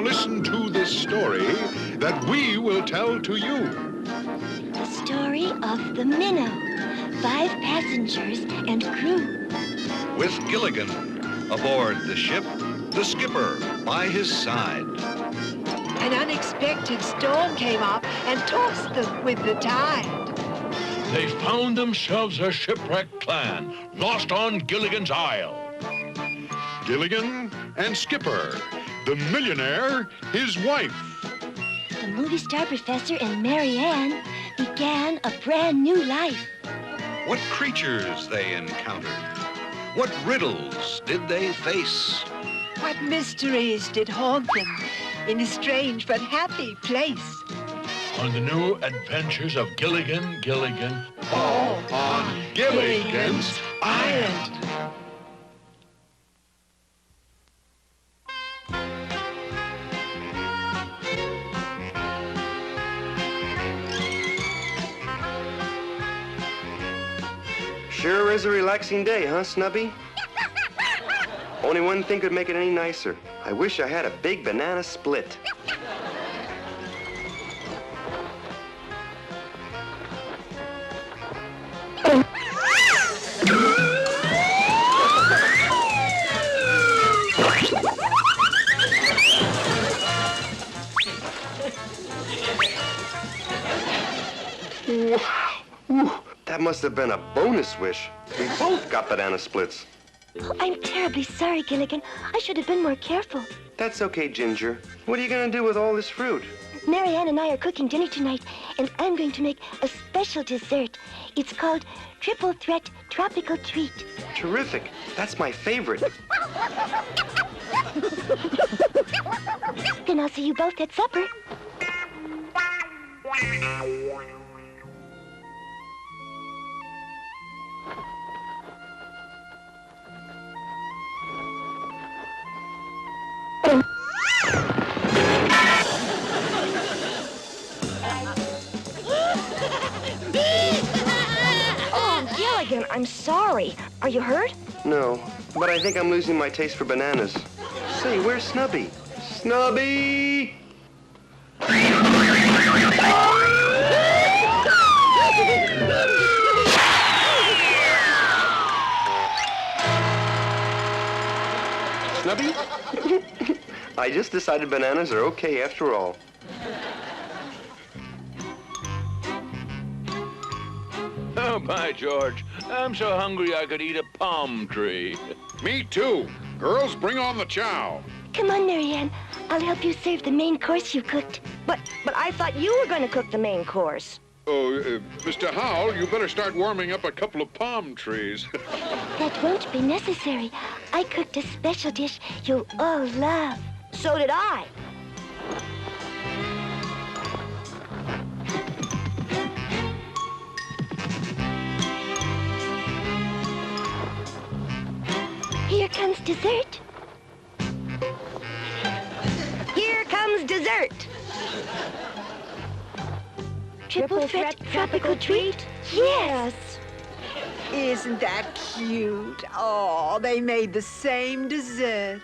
Now listen to this story that we will tell to you. The story of the Minnow. 5 passengers and crew. With Gilligan aboard the ship, the skipper by his side. An unexpected storm came up and tossed them with the tide. They found themselves a shipwrecked clan, lost on Gilligan's Isle. Gilligan and Skipper, the millionaire, his wife. The movie star professor and Mary Ann began a brand new life. What creatures they encountered. What riddles did they face? What mysteries did haunt them in a strange but happy place? On the new adventures of Gilligan, All on Gilligan's Island. Sure is a relaxing day, huh, Snubby? Only one thing could make it any nicer. I wish I had a big banana split. Wow. Whew. That must have been a bonus wish. We both got banana splits. Oh, I'm terribly sorry, Gilligan. I should have been more careful. That's okay, Ginger. What are you going to do with all this fruit? Mary Ann and I are cooking dinner tonight, and I'm going to make a special dessert. It's called Triple Threat Tropical Treat. Terrific. That's my favorite. Then I'll see you both at supper. Oh, Gilligan, I'm sorry. Are you hurt? No, but I think I'm losing my taste for bananas. Say, where's Snubby? Snubby! Snubby? I just decided bananas are okay after all. Oh, by George, I'm so hungry I could eat a palm tree. Me too. Girls, bring on the chow. Come on, Mary Ann. I'll help you serve the main course you cooked. But I thought you were going to cook the main course. Oh, Mr. Howell, you better start warming up a couple of palm trees. That won't be necessary. I cooked a special dish you'll all love. So did I. Here comes dessert. Here comes dessert. Triple Threat Tropical Treat? Yes. Isn't that cute? Oh, they made the same desserts.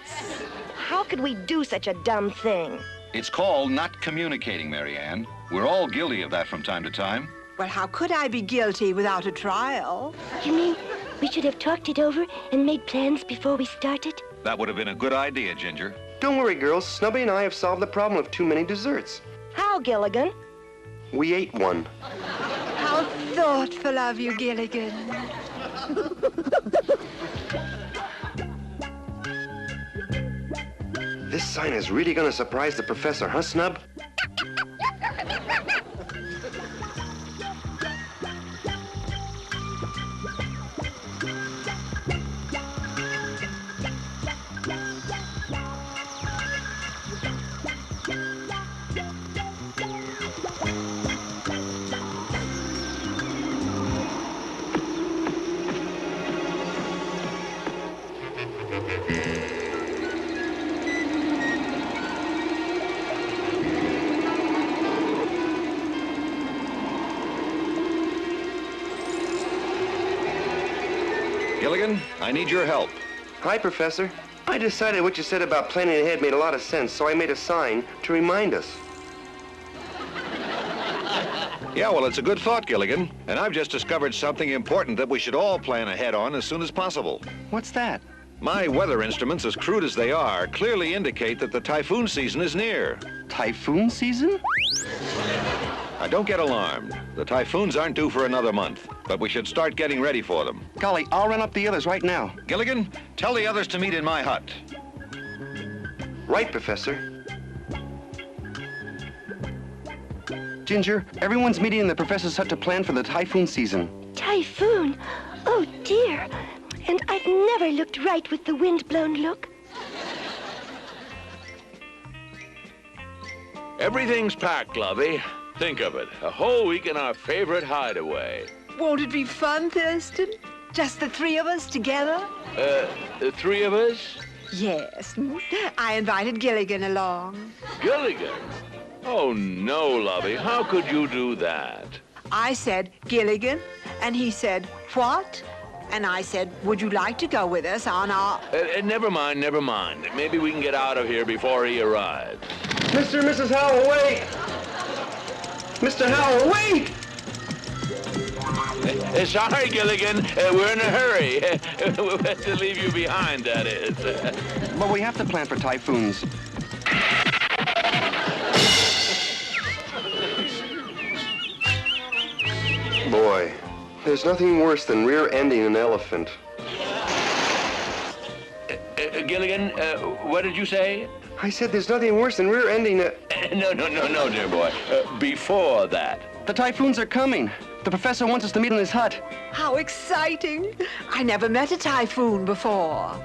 How could we do such a dumb thing? It's called not communicating, Mary Ann. We're all guilty of that from time to time. Well, how could I be guilty without a trial? You mean we should have talked it over and made plans before we started? That would have been a good idea, Ginger. Don't worry, girls. Snubby and I have solved the problem of too many desserts. How, Gilligan? We ate one. How thoughtful of you, Gilligan. This sign is really going to surprise the professor, huh, Snub? Gilligan, I need your help. Hi, Professor. I decided what you said about planning ahead made a lot of sense, so I made a sign to remind us. Yeah, well, it's a good thought, Gilligan. And I've just discovered something important that we should all plan ahead on as soon as possible. What's that? My weather instruments, as crude as they are, clearly indicate that the typhoon season is near. Typhoon season? Now, don't get alarmed. The typhoons aren't due for another month, but we should start getting ready for them. Golly, I'll run up the others right now. Gilligan, tell the others to meet in my hut. Right, Professor. Ginger, everyone's meeting in the professor's hut to plan for the typhoon season. Typhoon? Oh, dear. And I've never looked right with the wind-blown look. Everything's packed, Lovey. Think of it, a whole week in our favorite hideaway. Won't it be fun, Thurston? Just the three of us together? The three of us? Yes. I invited Gilligan along. Gilligan? Oh, no, Lovey, how could you do that? I said, Gilligan, and he said, what? And I said, would you like to go with us on our... Never mind, never mind. Maybe we can get out of here before he arrives. Mr. and Mrs. Howell, wait! Mr. Howell, wait! Sorry, Gilligan. We're in a hurry. We'll have to leave you behind, that is. But we have to plan for typhoons. Boy, there's nothing worse than rear-ending an elephant. Gilligan, what did you say? I said there's nothing worse than rear-ending a... No, dear boy. Before that. The typhoons are coming. The professor wants us to meet in his hut. How exciting! I never met a typhoon before.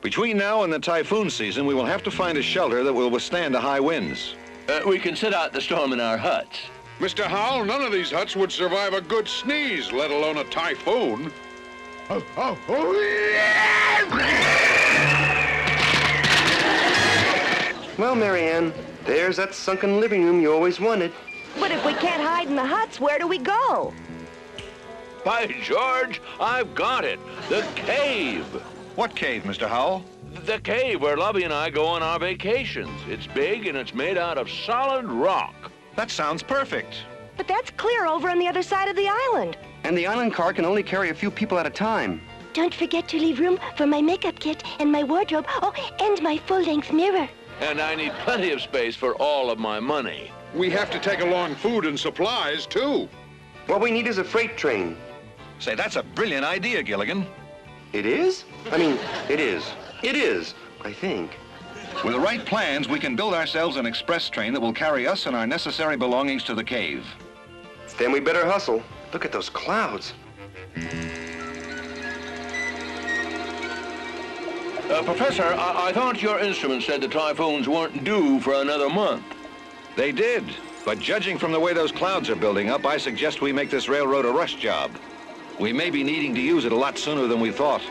Between now and the typhoon season, we will have to find a shelter that will withstand the high winds. We can sit out the storm in our huts. Mr. Howell, none of these huts would survive a good sneeze, let alone a typhoon. Well, Marianne, there's that sunken living room you always wanted. But if we can't hide in the huts, where do we go? By George, I've got it. The cave. What cave, Mr. Howell? The cave where Lovey and I go on our vacations. It's big and it's made out of solid rock. That sounds perfect. But that's clear over on the other side of the island. And the island car can only carry a few people at a time. Don't forget to leave room for my makeup kit and my wardrobe. Oh, and my full-length mirror. And I need plenty of space for all of my money. We have to take along food and supplies, too. What we need is a freight train. Say, that's a brilliant idea, Gilligan. It is? I mean, it is. It is, I think. With the right plans, we can build ourselves an express train that will carry us and our necessary belongings to the cave. Then we better hustle. Look at those clouds. Professor, I thought your instrument said the typhoons weren't due for another month. They did, but judging from the way those clouds are building up, I suggest we make this railroad a rush job. We may be needing to use it a lot sooner than we thought.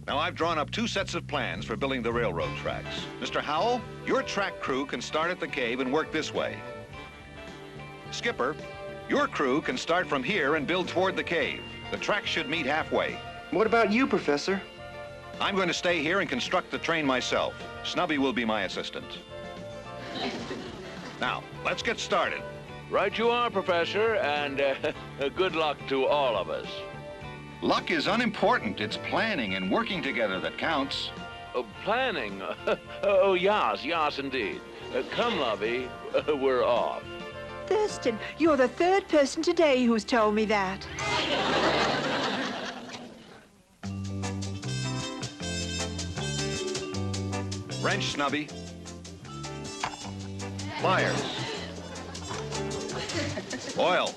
Now, I've drawn up 2 sets of plans for building the railroad tracks. Mr. Howell, your track crew can start at the cave and work this way. Skipper, your crew can start from here and build toward the cave. The tracks should meet halfway. What about you, Professor? I'm going to stay here and construct the train myself. Snubby will be my assistant. Now, let's get started. Right you are, Professor, and good luck to all of us. Luck is unimportant. It's planning and working together that counts. Planning? Oh, yes, indeed. Come, Lovey, we're off. Thurston, you're the third person today who's told me that. Wrench, Snubby. Pliers. Oil.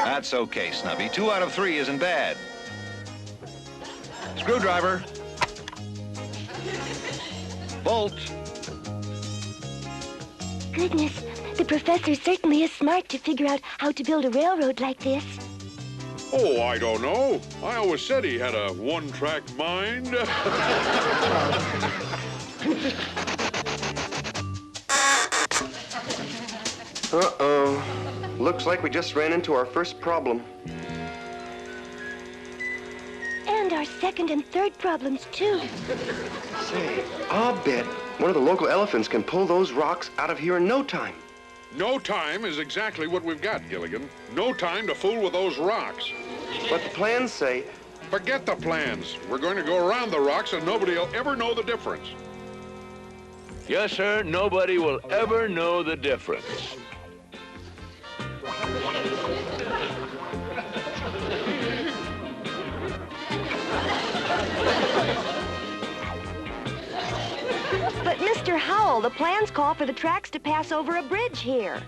That's okay, Snubby. 2 out of 3 isn't bad. Screwdriver. Bolt. Goodness, the professor certainly is smart to figure out how to build a railroad like this. Oh, I don't know. I always said he had a one-track mind. Uh-oh. Looks like we just ran into our first problem. And our second and third problems, too. Say, I'll bet one of the local elephants can pull those rocks out of here in no time. No time is exactly what we've got, Gilligan. No time to fool with those rocks. But the plans say... Forget the plans. We're going to go around the rocks and nobody will ever know the difference. Yes, sir, nobody will ever know the difference. But, Mr. Howell, the plans call for the tracks to pass over a bridge here.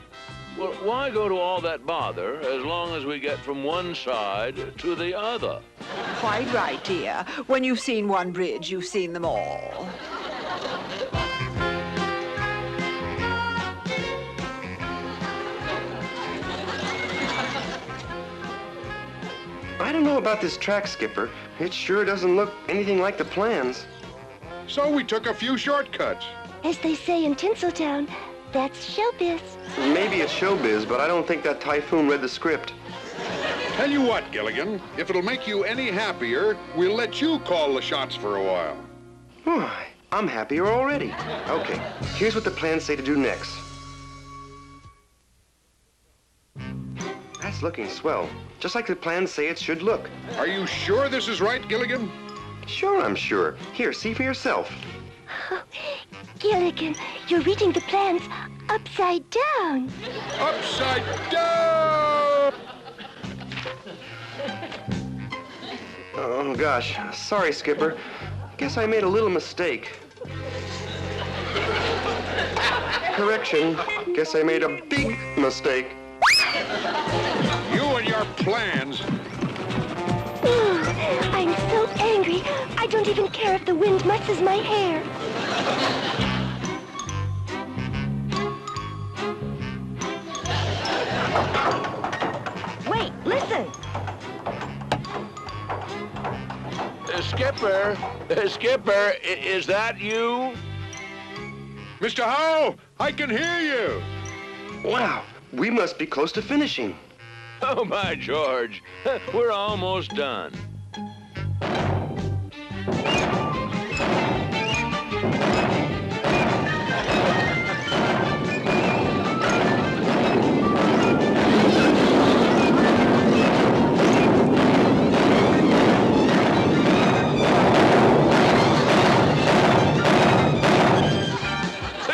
Well, why go to all that bother as long as we get from one side to the other? Quite right, dear. When you've seen one bridge, you've seen them all. I don't know about this track, Skipper. It sure doesn't look anything like the plans. So we took a few shortcuts. As they say in Tinseltown, that's showbiz. Maybe it's showbiz, but I don't think that typhoon read the script. Tell you what, Gilligan, if it'll make you any happier, we'll let you call the shots for a while. Why, I'm happier already. Okay, here's what the plans say to do next. That's looking swell, just like the plans say it should look. Are you sure this is right, Gilligan? Sure, I'm sure. Here, see for yourself. Gilligan, you're reading the plans upside down. Upside down! Oh, gosh. Sorry, Skipper. Guess I made a little mistake. Correction. Guess I made a big mistake. You and your plans. Ooh, I'm so angry, I don't even care if the wind musses my hair. Wait, listen. Skipper, is that you? Mr. Howell, I can hear you. Wow, we must be close to finishing. Oh, my George, we're almost done.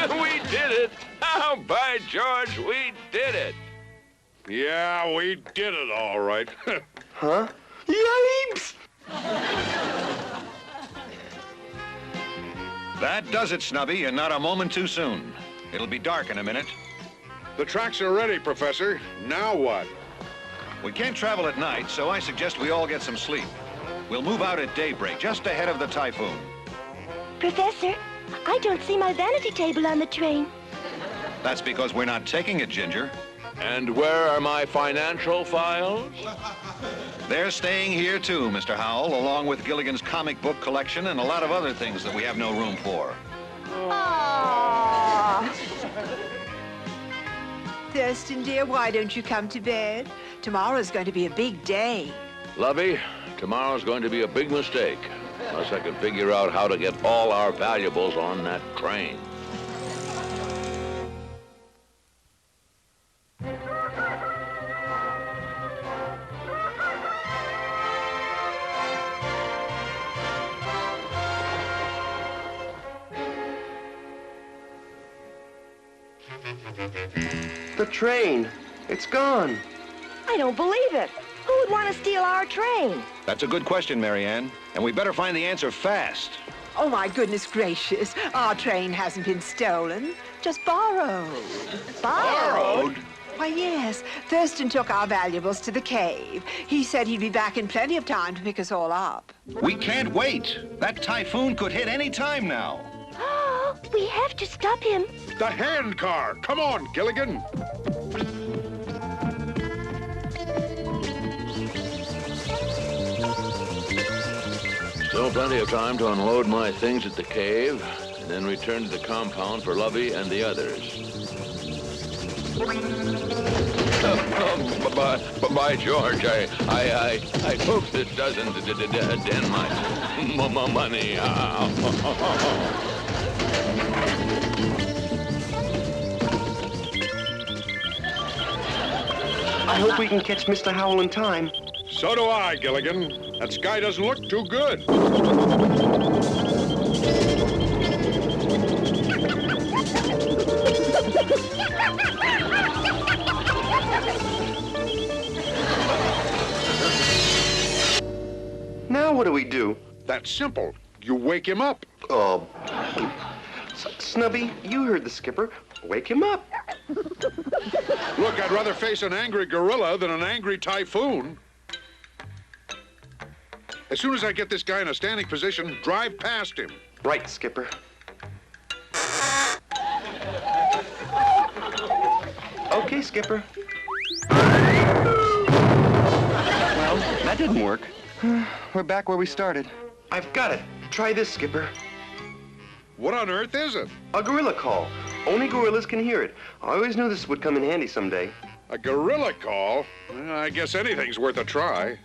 We did it! Oh, by George, we did it! Yeah, we did it all right. Huh? Yipes! That does it, Snubby, and not a moment too soon. It'll be dark in a minute. The tracks are ready, Professor. Now what? We can't travel at night, so I suggest we all get some sleep. We'll move out at daybreak, just ahead of the typhoon. Professor, I don't see my vanity table on the train. That's because we're not taking it, Ginger. And where are my financial files? They're staying here too, Mr. Howell, along with Gilligan's comic book collection and a lot of other things that we have no room for. Aww. Thurston, dear, why don't you come to bed? Tomorrow's going to be a big day. Lovey, tomorrow's going to be a big mistake, unless I can figure out how to get all our valuables on that train. The train. It's gone. I don't believe it. Who would want to steal our train? That's a good question, Marianne, and we better find the answer fast. Oh, my goodness gracious. Our train hasn't been stolen, just borrowed. Borrowed? Why, yes. Thurston took our valuables to the cave. He said he'd be back in plenty of time to pick us all up. We can't wait. That typhoon could hit any time now. We have to stop him. The hand car. Come on, Gilligan. So plenty of time to unload my things at the cave, and then return to the compound for Lovey and the others. By George, I hope this doesn't dent my money. I hope we can catch Mr. Howell in time. So do I, Gilligan. That sky doesn't look too good. Now what do we do? That's simple. You wake him up. Oh, Snubby, you heard the skipper. Wake him up. Look, I'd rather face an angry gorilla than an angry typhoon. As soon as I get this guy in a standing position, drive past him. Right, skipper. Okay, skipper. Well, that didn't work. We're back where we started. I've got it. Try this, skipper. What on earth is it? A gorilla call. Only gorillas can hear it. I always knew this would come in handy someday. A gorilla call? Well, I guess anything's worth a try.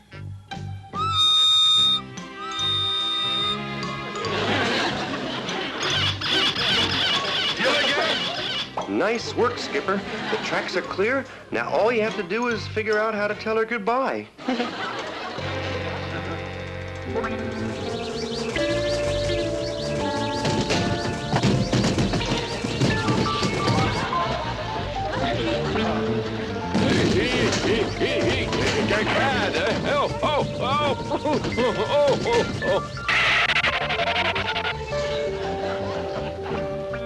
Gilligan! Nice work, skipper. The tracks are clear. Now all you have to do is figure out how to tell her goodbye.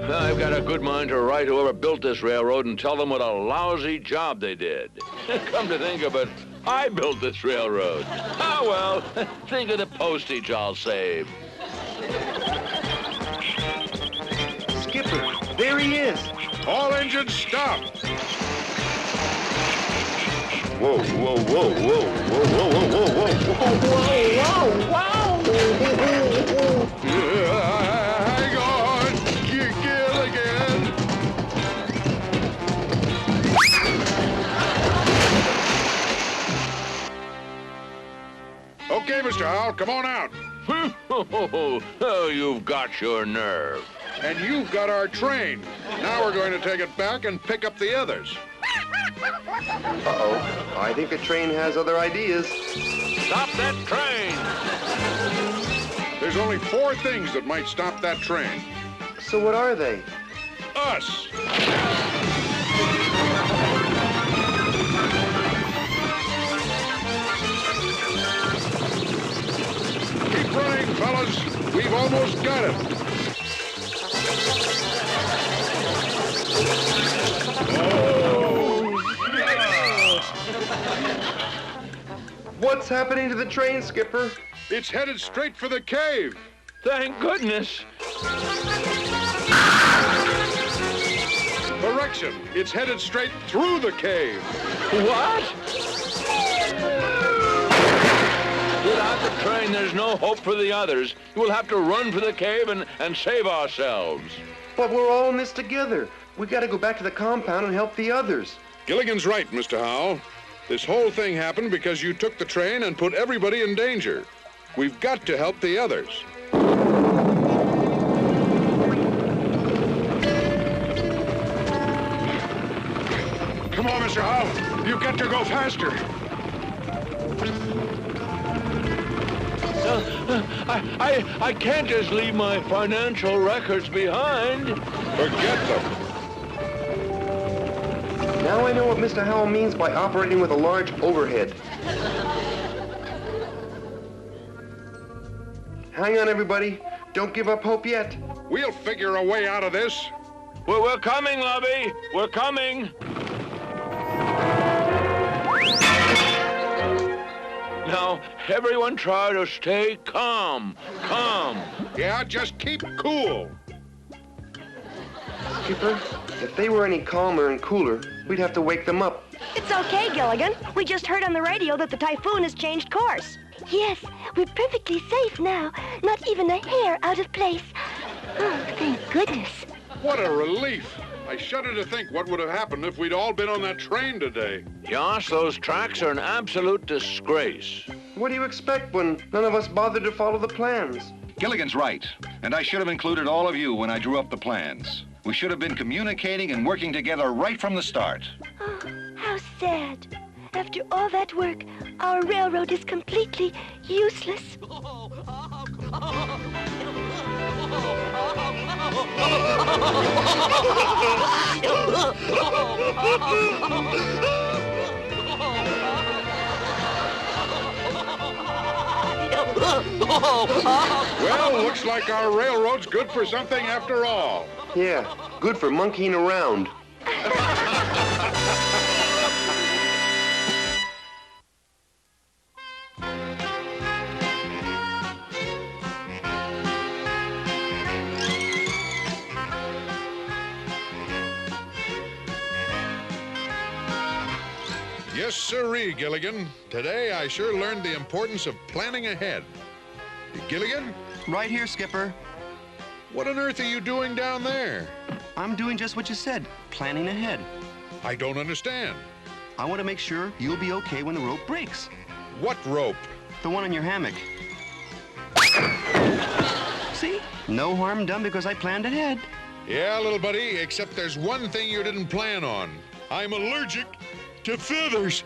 I've got a good mind to write whoever built this railroad and tell them what a lousy job they did. Come to think of it, I built this railroad. Oh, well, think of the postage I'll save. Skipper, there he is. All engines stop. Whoa, whoa, whoa, whoa, whoa, whoa, whoa, whoa, Hang on, Gilligan. Okay, Mr. Howell, come on out. Oh, you've got your nerve. And you've got our train. Now we're going to take it back and pick up the others. Uh-oh. I think the train has other ideas. Stop that train! There's only 4 things that might stop that train. So what are they? Us. Keep running, fellas. We've almost got it. What's happening to the train, skipper? It's headed straight for the cave. Thank goodness. Correction. It's headed straight through the cave. What? Without the train, there's no hope for the others. We'll have to run for the cave and save ourselves. But we're all in this together. We gotta go back to the compound and help the others. Gilligan's right, Mr. Howell. This whole thing happened because you took the train and put everybody in danger. We've got to help the others. Come on, Mr. Howell. You've got to go faster. I can't just leave my financial records behind. Forget them. Now I know what Mr. Howell means by operating with a large overhead. Hang on, everybody. Don't give up hope yet. We'll figure a way out of this. We're coming, Lovey. We're coming. Now, everyone try to stay calm. Calm. Yeah, just keep cool. Skipper, if they were any calmer and cooler, we'd have to wake them up. It's okay, Gilligan. We just heard on the radio that the typhoon has changed course. Yes, we're perfectly safe now. Not even a hair out of place. Oh, thank goodness. What a relief. I shudder to think what would have happened if we'd all been on that train today. Josh, those tracks are an absolute disgrace. What do you expect when none of us bothered to follow the plans? Gilligan's right, and I should have included all of you when I drew up the plans. We should have been communicating and working together right from the start. Oh, how sad. After all that work, our railroad is completely useless. Well, looks like our railroad's good for something after all. Yeah, good for monkeying around. Yes, sirree, Gilligan. Today I sure learned the importance of planning ahead. Gilligan, Right here, Skipper. what on earth are you doing down there? I'm doing just what you said, planning ahead. I don't understand. I want to make sure you'll be okay when the rope breaks. What rope? The one on your hammock. See? No harm done because I planned ahead. Yeah, little buddy, except there's one thing you didn't plan on. I'm allergic to feathers.